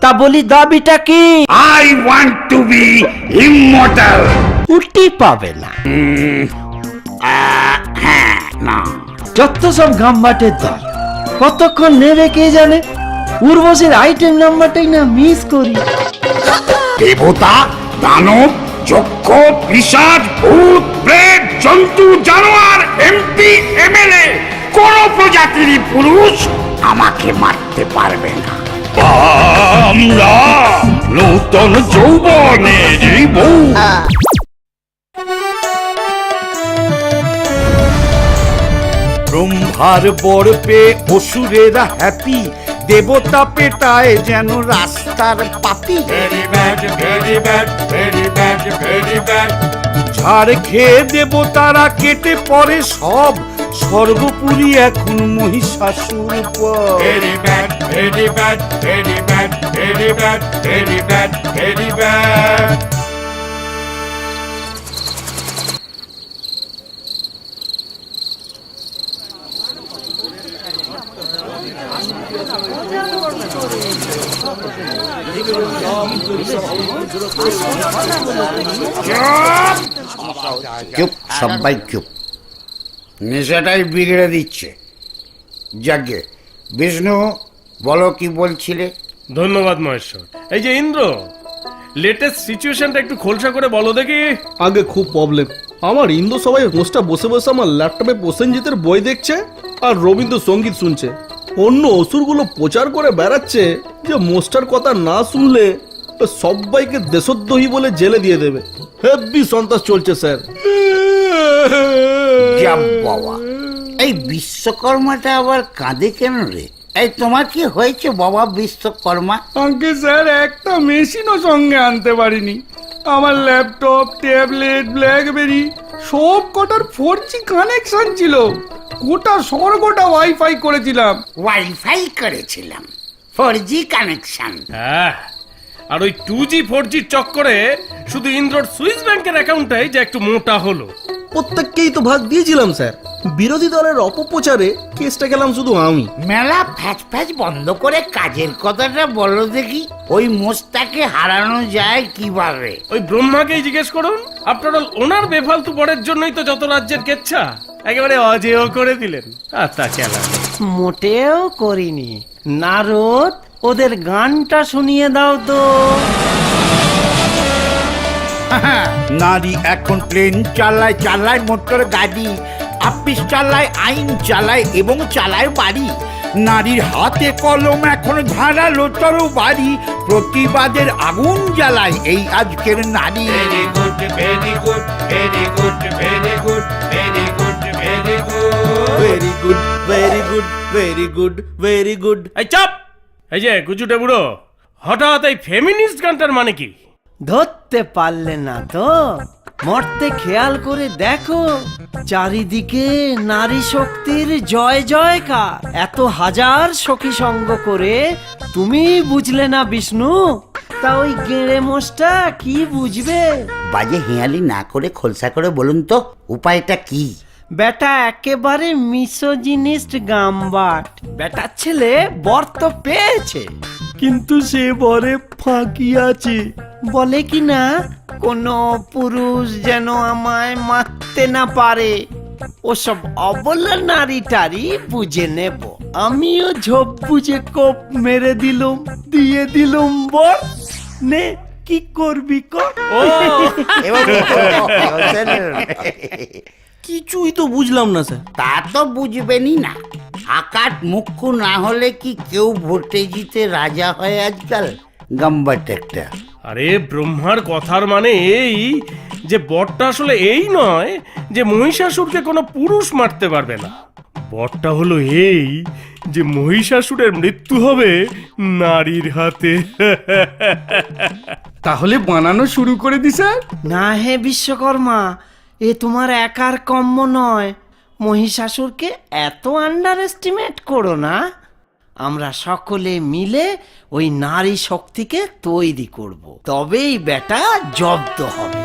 তা বলি দাবিটা কি? I want to be immortal. উঠি পাবে না। হ্যাঁ, না। যত সব গাম্বাটের দল, কতক্ষণ নেবে কে জানে। উর্বশীর আইটেম নাম্বারটাই না মিস করি। দেবতা, দানব, যক্ষ, পিশাচ, ভূত, প্রেত, জন্তু, জানোয়ার, এমপি, এমএলএ, কোন প্রজাতির পুরুষ আমাকে মারতে পারবে না। আমরা নূতন যৌবনের বউ। ব্রহ্মার বর পেয়ে অসুরেরা হ্যাপি, দেবতা পেটায় যেন রাস্তার পাপি। ঝাড় খেয়ে দেবতারা কেটে পড়ে সব, সর্বোপরি এখন মহিষাসুর পর। চুপ, সবাই চুপ। নেশাটাই বিগড়ে দিচ্ছে। যাকে বিষ্ণু, বলো কি বলছিলে? ধন্যবাদ মহেশ্বর। এই যে ইন্দ্র, লেটেস্ট সিচুয়েশনটা একটু খোলসা করে বলো দেখি। আগে খুব প্রবলেম আমার, ইন্দু সবাই মোস্টটা বসে বসে আমার ল্যাপটপে প্রসেনজিতের বই দেখছে আর রবীন্দ্রসঙ্গীত শুনছে। অন্য অসুরগুলো প্রচার করে বেড়াচ্ছে যে মোস্টার কথা না শুনলে সবাইকে দেশদ্রোহী বলে জেলে দিয়ে দেবে। হেভি সন্ত্রাস চলছে স্যার। যা বাবা, এই বিশ্বকর্মাটা আবার কাঁদে কেন রে? এই তোমার কি হয়েছে বাবা বিশ্বকর্মা? আঙ্কে স্যার, একটা মেশিনও সঙ্গে আনতে পারিনি। আমার ল্যাপটপ, ট্যাবলেট, ব্ল্যাকবেরি সব কটার 4G কানেকশন ছিল। গোটা স্বর্গটা ওয়াইফাই করেছিলাম। ওয়াইফাই করেছিলাম, 4G কানেকশন। হ্যাঁ, আর ওই 2G 4G চক্করে শুধু ইন্দ্রর সুইস ব্যাংকের অ্যাকাউন্টটাই যে একটু মোটা হলো। প্রত্যেককেই তো ভাগ দিয়েছিলাম স্যার। বিরোধী দলের অপপ্রচারে কেসটা গেলাম শুধু আমি। মেলা ফ্যাচ ফ্যাচ বন্ধ করে কাজের কথাটা বলো দেখি। ওই মোস্তাকে হারানো যায় কিভাবে? ওই ব্রহ্মাকেই জিজ্ঞেস করুন। আফটার অল ওনার বেফালতু পড়ের জন্যই তো যত রাজ্যের কেচ্ছা একেবারে অজেয় করে দিলেন। আচ্ছা চালা, মোটেও করিনি। নারদ, ওদের গানটা শুনিয়ে দাও তো। নারী এখন প্লেন চালায়, চালায় মোটর গাড়ি, আপিস চালায়, আইন চালায় এবং চালায় বাড়ি। নারীর হাতে কলম এখন ধারালো তরবারি, প্রতিবাদের আগুন জ্বালায় এই আজকের নারী। Very good, very good, very good, very good, very good, very good. Very good, very good, very good, very good. এই চাপ। এই যে গুজুটে বুড়ো, হঠাৎ এই ফেমিনিস্ট গানটার মানে কি? ধরতে পারলে না তো? মরতে খেয়াল করে দেখো, চারিদিকে নারী শক্তির জয় জয়কার। এত হাজার সখী সঙ্গ করে তুমি বুঝলে না বিষ্ণু? তা ওই গেঁড়ে মোষটা কি বুঝবে? বাজে হেয়ালি না করে খোলসা করে বলুন তো উপায়টা কি? বেটা একেবারে মিসোজিনিস্ট গাম্বাট। বেটার ছেলে বর তো পেয়েছে, কিন্তু সে বরে ফাঁকি আছে। বলে কি না, কোনো পুরুষ যেন আমায় মারতে না পারে। ওসব অবলা নারী টারি বুঝে নেব। আমিও ঝোপ বুঝে কোপ মেরে দিলুম, দিয়ে দিলুম বর। নে, কি করবি কর। ও কিছুই তো বুঝলাম না স্যার। তা তো বুঝবেনই না। আকাট মুখ্য না হলে কি কেউ ভোটে জিতে রাজা হয় আজকাল? গাম্বাট একটা। আরে ব্রহ্মার কথার মানে এই যে বরটা আসলে এই নয় যে মহিষাসুরকে কোনো পুরুষ মারতে পারবে না। বরটা হলো এই যে মহিষাসুরের মৃত্যু হবে নারীর হাতে। তাহলে বানানো শুরু করে দি স্যার। না হে বিশ্বকর্মা, এ তোমার একার কম্ম নয়। মহিষাসুরকে এত আন্ডার এস্টিমেট করো না। আমরা সকলে মিলে ওই নারী শক্তিকে তৈরি করব, তবেই বেটা জব্দ হবে।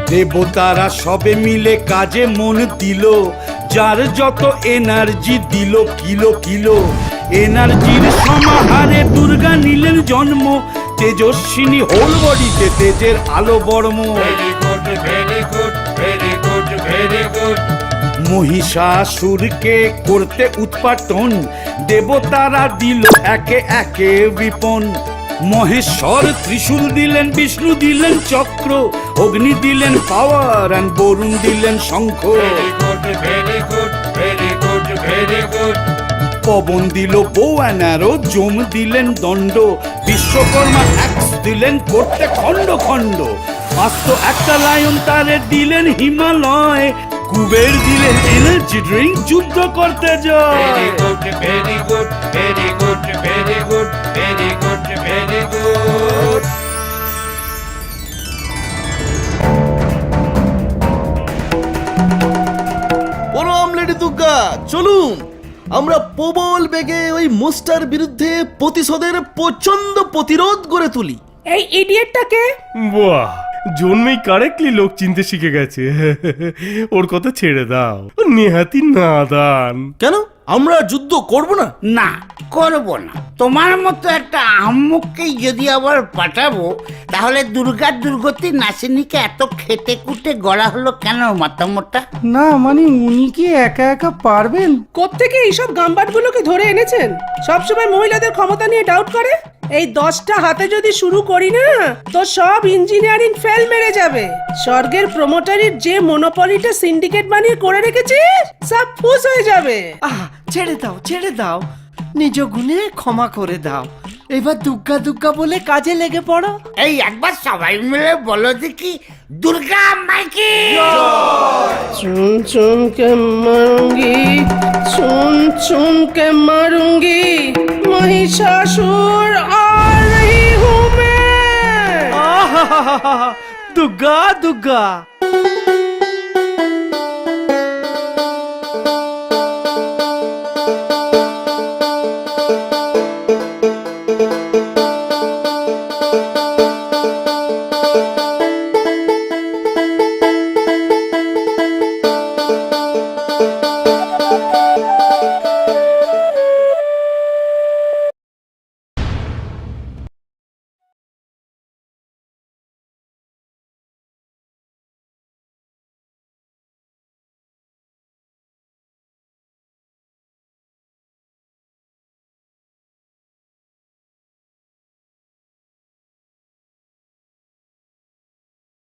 দেবতারা সবে মিলে কাজে মন দিল, যার যত এনার্জি দিল কিলো কিলো। এনার্জির সমাহারে দুর্গা নিলেন জন্ম, তেজস্বিনী হোল বডিতে তেজের আলো বর্ম। মহিষাসুরকে করতে উৎপাটন, দেবতারা দিল একে একে বিপন। মহেশ্বর ত্রিশূল দিলেন, বিষ্ণু দিলেন চক্র, অগ্নি দিলেন পাওয়ার আর বরুণ দিলেন শঙ্খ। পবন দিল বো অ্যানারো, যম দিলেন দণ্ড, বিশ্বকর্মা অ্যাক্স দিলেন করতে খণ্ড খণ্ড। আস্ত একটা লায়ন তারে দিলেন হিমালয়, কুবের দিলেন এনার্জি ড্রিঙ্ক যুদ্ধ করতে যায়। প্রণাম লেডি দুর্গা, চলুন আমরা প্রবল বেগে ওই মোস্টার বিরুদ্ধে প্রতিশোধের প্রচন্ড প্রতিরোধ গড়ে তুলি। এই ইডিয়েটটাকে বাহ, জন্মেই কারেক্টলি লোক চিনতে শিখে গেছে। ওর কথা ছেড়ে দাও, ও নেহাতি নাদান। কেন আমরা যুদ্ধ করব না? না, করব না। তোমার মতো একটা আহম্মককেই যদি আবার পাঠাবো, তাহলে দুর্গার দুর্গতি নাসিনীকে এত খেটে কুটে গড়া হলো কেন মাতামোটা? না মানে উনি কি একা একা পারবেন? কোত্থেকে এইসব গাম্বাটগুলোকে ধরে এনেছেন? সবসময় মহিলাদের ক্ষমতা নিয়ে ডাউট করে। এই 10টা হাতে যদি শুরু করি না, তো সব ইঞ্জিনিয়ারিং ফেল মেরে যাবে। স্বর্গের প্রমোটারির যে মনোপলিটা সিন্ডিকেট বানিয়ে করে রেখেছে, সব ফুস হয়ে যাবে। আহ, ছেড়ে দাও ছেড়ে দাও, নিজ গুণে ক্ষমা করে দাও। এবার দুগ্গা দুগ্গা বলে কাজে লেগে পড়ো। এই একবার সবাই মিলে বলো দেখি, দুর্গা মাইকি। চুন চুন কে মারুঙ্গি, চুন চুন কে মারুঙ্গি, महिषासुर आ रही हूँ मैं। দুগ্গা দুগ্গা